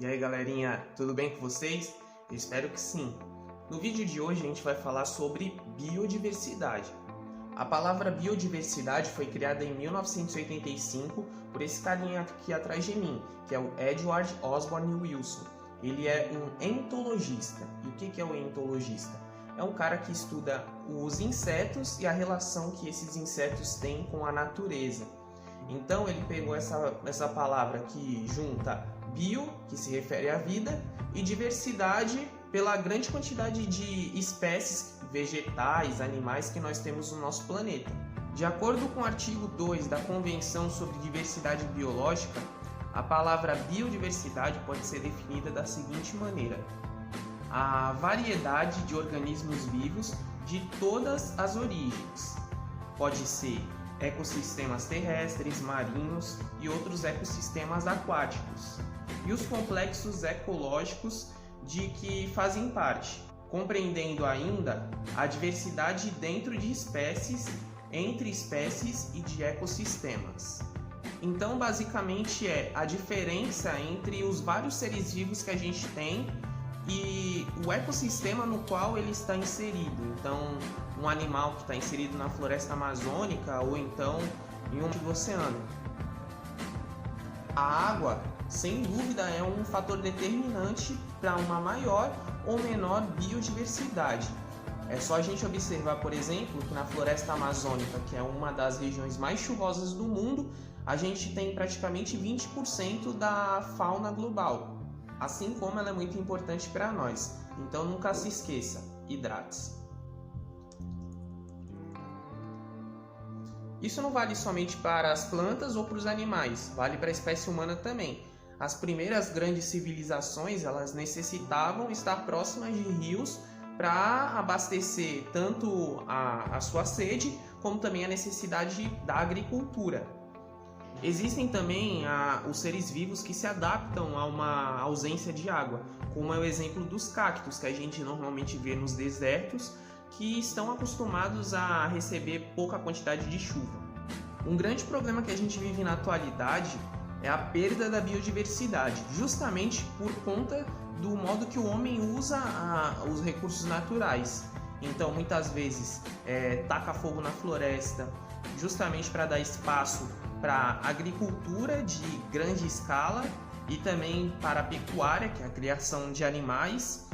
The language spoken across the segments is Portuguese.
E aí galerinha, tudo bem com vocês? Eu espero que sim. No vídeo de hoje a gente vai falar sobre biodiversidade. A palavra biodiversidade foi criada em 1985 por esse carinha aqui atrás de mim, que é o Edward Osborne Wilson. Ele é um entologista. E o que é um entologista? É um cara que estuda os insetos e a relação que esses insetos têm com a natureza. Então ele pegou essa palavra que junta bio, que se refere à vida, e diversidade pela grande quantidade de espécies vegetais, animais que nós temos no nosso planeta. De acordo com o artigo 2 da Convenção sobre Diversidade Biológica, a palavra biodiversidade pode ser definida da seguinte maneira: a variedade de organismos vivos de todas as origens. Pode ser ecossistemas terrestres, marinhos e outros ecossistemas aquáticos, e os complexos ecológicos de que fazem parte, compreendendo ainda a diversidade dentro de espécies, entre espécies e de ecossistemas. Então, basicamente é a diferença entre os vários seres vivos que a gente tem e o ecossistema no qual ele está inserido. Então, um animal que está inserido na floresta amazônica ou então em um oceano. A água, sem dúvida, é um fator determinante para uma maior ou menor biodiversidade. É só a gente observar, por exemplo, que na floresta amazônica, que é uma das regiões mais chuvosas do mundo, a gente tem praticamente 20% da fauna global. Assim como ela é muito importante para nós. Então nunca se esqueça, hidrate-se. Isso não vale somente para as plantas ou para os animais, vale para a espécie humana também. As primeiras grandes civilizações, elas necessitavam estar próximas de rios para abastecer tanto a sua sede, como também a necessidade da agricultura. Existem também os seres vivos que se adaptam a uma ausência de água, como é o exemplo dos cactos, que a gente normalmente vê nos desertos, que estão acostumados a receber pouca quantidade de chuva. Um grande problema que a gente vive na atualidade é a perda da biodiversidade, justamente por conta do modo que o homem usa os recursos naturais. Então, muitas vezes, taca fogo na floresta, justamente para dar espaço para agricultura de grande escala e também para a pecuária, que é a criação de animais,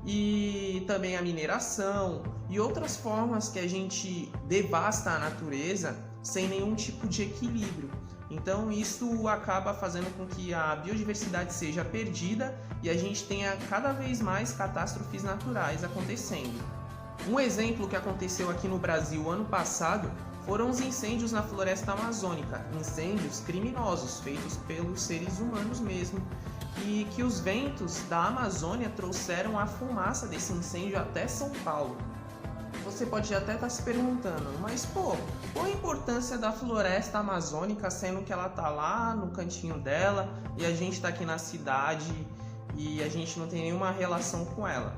e também a mineração e outras formas que a gente devasta a natureza sem nenhum tipo de equilíbrio. Então isso acaba fazendo com que a biodiversidade seja perdida e a gente tenha cada vez mais catástrofes naturais acontecendo. Um exemplo que aconteceu aqui no Brasil ano passado foram os incêndios na floresta amazônica, incêndios criminosos feitos pelos seres humanos mesmo, e que os ventos da Amazônia trouxeram a fumaça desse incêndio até São Paulo. Você pode até estar se perguntando, mas qual a importância da floresta amazônica, sendo que ela está lá no cantinho dela e a gente está aqui na cidade e a gente não tem nenhuma relação com ela?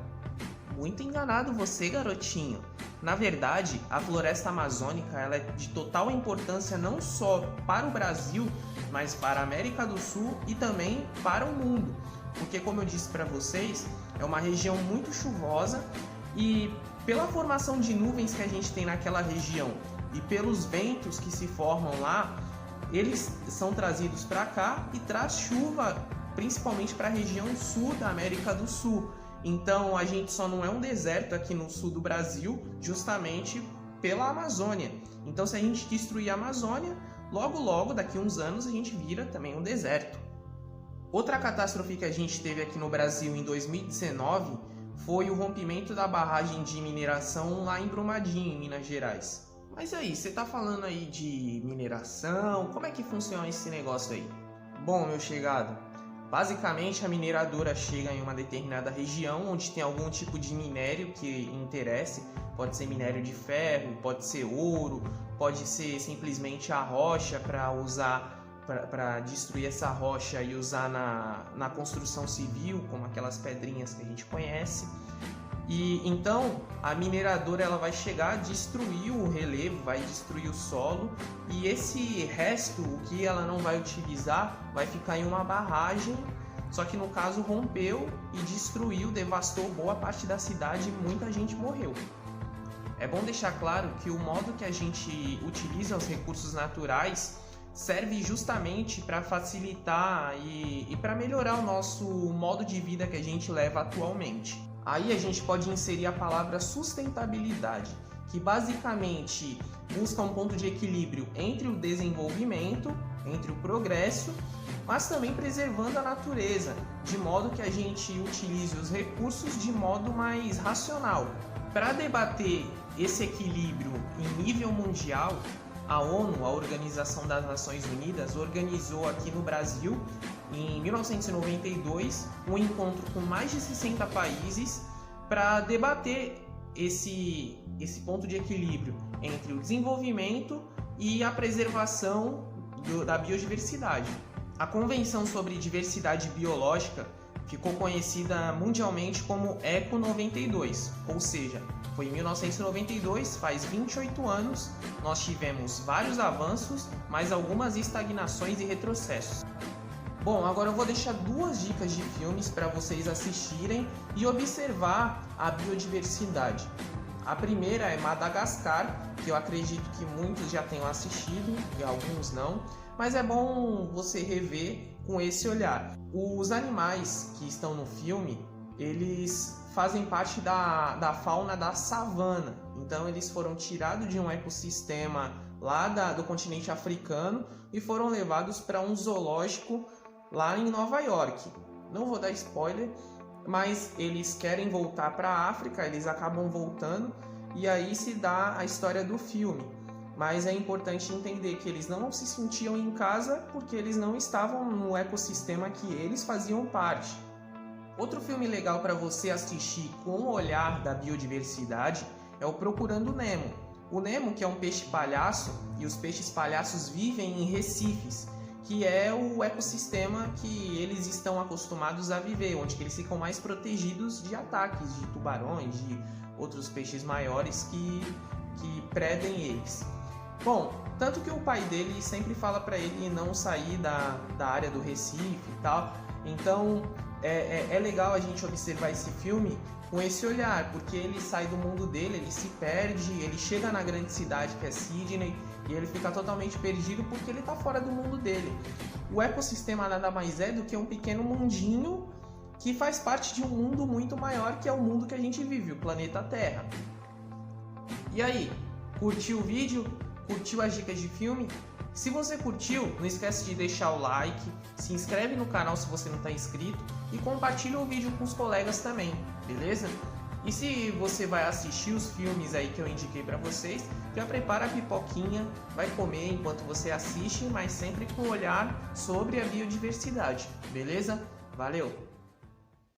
Muito enganado você, garotinho. Na verdade, a floresta amazônica ela é de total importância não só para o Brasil, mas para a América do Sul e também para o mundo. Porque, como eu disse para vocês, é uma região muito chuvosa e pela formação de nuvens que a gente tem naquela região e pelos ventos que se formam lá, eles são trazidos para cá e traz chuva principalmente para a região sul da América do Sul. Então a gente só não é um deserto aqui no sul do Brasil justamente pela Amazônia. Então se a gente destruir a Amazônia, logo daqui a uns anos a gente vira também um deserto. Outra catástrofe que a gente teve aqui no Brasil em 2019 foi o rompimento da barragem de mineração lá em Brumadinho, em Minas Gerais. Mas aí, você tá falando aí de mineração? Como é que funciona esse negócio aí? Bom, meu chegado, basicamente a mineradora chega em uma determinada região onde tem algum tipo de minério que interesse. Pode ser minério de ferro, pode ser ouro, pode ser simplesmente a rocha para usar para destruir essa rocha e usar na construção civil, como aquelas pedrinhas que a gente conhece. E então a mineradora ela vai chegar, destruir o relevo, vai destruir o solo, e esse resto, o que ela não vai utilizar, vai ficar em uma barragem só que no caso rompeu e destruiu, devastou boa parte da cidade e muita gente morreu. É bom deixar claro que o modo que a gente utiliza os recursos naturais serve justamente para facilitar e para melhorar o nosso modo de vida que a gente leva atualmente. Aí a gente pode inserir a palavra sustentabilidade, que basicamente busca um ponto de equilíbrio entre o desenvolvimento, entre o progresso, mas também preservando a natureza, de modo que a gente utilize os recursos de modo mais racional. Para debater esse equilíbrio em nível mundial, a ONU, a Organização das Nações Unidas, organizou aqui no Brasil, em 1992, um encontro com mais de 60 países para debater esse ponto de equilíbrio entre o desenvolvimento e a preservação da biodiversidade. A Convenção sobre Diversidade Biológica ficou conhecida mundialmente como ECO 92, ou seja, foi em 1992, faz 28 anos, nós tivemos vários avanços, mas algumas estagnações e retrocessos. Bom, agora eu vou deixar duas dicas de filmes para vocês assistirem e observar a biodiversidade. A primeira é Madagascar, que eu acredito que muitos já tenham assistido e alguns não, mas é bom você rever com esse olhar. Os animais que estão no filme, eles fazem parte da fauna da savana, então eles foram tirados de um ecossistema lá do continente africano e foram levados para um zoológico lá em Nova York. Não vou dar spoiler, mas eles querem voltar para a África, eles acabam voltando e aí se dá a história do filme. Mas é importante entender que eles não se sentiam em casa porque eles não estavam no ecossistema que eles faziam parte. Outro filme legal para você assistir com o olhar da biodiversidade é o Procurando Nemo. O Nemo, que é um peixe palhaço, e os peixes palhaços vivem em recifes, que é o ecossistema que eles estão acostumados a viver, onde eles ficam mais protegidos de ataques de tubarões, de outros peixes maiores que predem eles. Bom, tanto que o pai dele sempre fala para ele não sair da área do Recife e tal, então é legal a gente observar esse filme com esse olhar, porque ele sai do mundo dele, ele se perde, ele chega na grande cidade que é Sydney e ele fica totalmente perdido porque ele está fora do mundo dele. O ecossistema nada mais é do que um pequeno mundinho que faz parte de um mundo muito maior, que é o mundo que a gente vive, o planeta Terra. E aí, curtiu o vídeo? Curtiu as dicas de filme? Se você curtiu, não esquece de deixar o like, se inscreve no canal se você não está inscrito e compartilha o vídeo com os colegas também, beleza? E se você vai assistir os filmes aí que eu indiquei para vocês, já prepara a pipoquinha, vai comer enquanto você assiste, mas sempre com um olhar sobre a biodiversidade, beleza? Valeu!